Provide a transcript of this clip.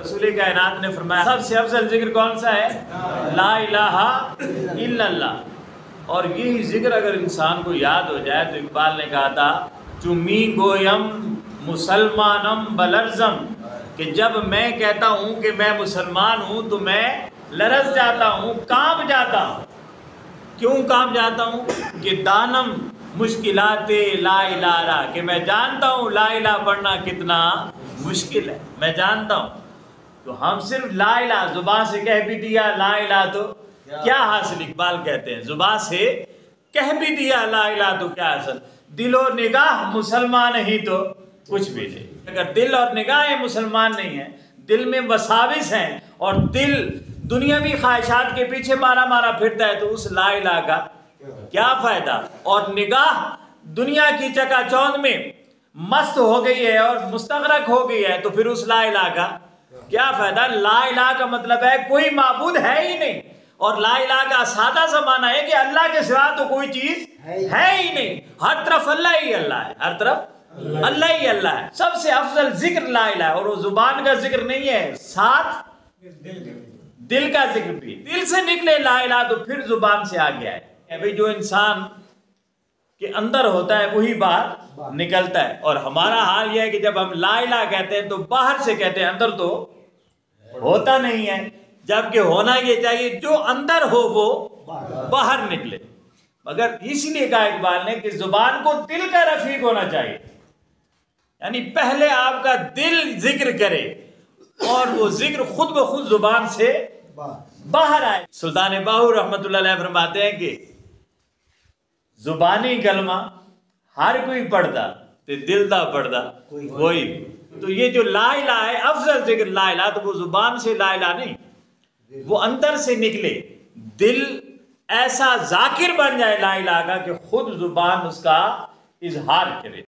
رسول کائنات نے فرمایا سب سے افضل ذکر کون سا ہے؟ لا الہ الا اللہ. اور یہی ذکر اگر انسان کو یاد ہو جائے تو اقبال نے کہا تھا چمی گویم مسلمانم بلرزم، کہ جب میں کہتا ہوں کہ میں مسلمان ہوں تو میں لرز جاتا ہوں، کانپ جاتا ہوں. کیوں کانپ جاتا ہوں؟ کہ دانم مشکلات لا الہ را، کہ میں جانتا ہوں لا الہ پڑھنا کتنا مشکل ہے، میں جانتا ہوں. تو ہم صرف لا الہ زبان سے کہہ بھی دیا لا الہ تو کیا حاصل؟ اقبال کہتے ہیں زبان سے کہہ بھی دیا لا الہ تو کیا حاصل؟ دل و نگاہ مسلمان ہی تو کچھ بھی نہیں. اگر دل اور نگاہیں مسلمان نہیں ہیں، دل میں وساوس ہیں اور دل دنیاوی خواہشات کے پیچھے مارا پھرتا ہے تو اس لا الہ کا کیا فائدہ؟ اور نگاہ دنیا کی چکا چوند میں مست ہو گئی ہے اور مستغرق ہو گئی ہے تو پھر اس لا الہ کا کیا فائدہ؟ لا الہ کا مطلب ہے کوئی معبود ہے ہی نہیں، اور لا الہ کا سادہ سا معنی ہے کہ اللہ کے سوا تو کوئی چیز ہے ہی نہیں، ہر طرف اللہ ہی اللہ ہے، ہر طرف اللہ ہی اللہ ہے. سب سے افضل ذکر لا الہ ہے، اور وہ زبان کا ذکر نہیں ہے، ساتھ دل کا ذکر بھی. دل سے نکلے لا الہ تو پھر زبان سے آ گیا ہے. بھئی جو انسان کے اندر ہوتا ہے وہی باہر نکلتا ہے، اور ہمارا حال یہ ہے کہ جب ہم لا الہ کہتے ہیں تو باہر سے کہتے ہیں، اندر تو ہوتا نہیں ہے. جبکہ ہونا یہ چاہیے جو اندر ہو وہ باہر نکلے. مگر اس لیے کہا اقبال نے کہ زبان کو دل کا رفیق ہونا چاہیے، یعنی پہلے آپ کا دل ذکر کرے اور وہ ذکر خود بخود زبان سے باہر آئے. سلطان باہو رحمۃ اللہ علیہ فرماتے ہیں کہ زبانی کلمہ ہر کوئی پڑھتا تے دل دا پڑھتا وہی. تو یہ جو لا الہ ہے افضل ذکر لا الہ، تو وہ زبان سے لا الہ نہیں، وہ اندر سے نکلے، دل ایسا ذاکر بن جائے لا الہ کا کہ خود زبان اس کا اظہار کرے.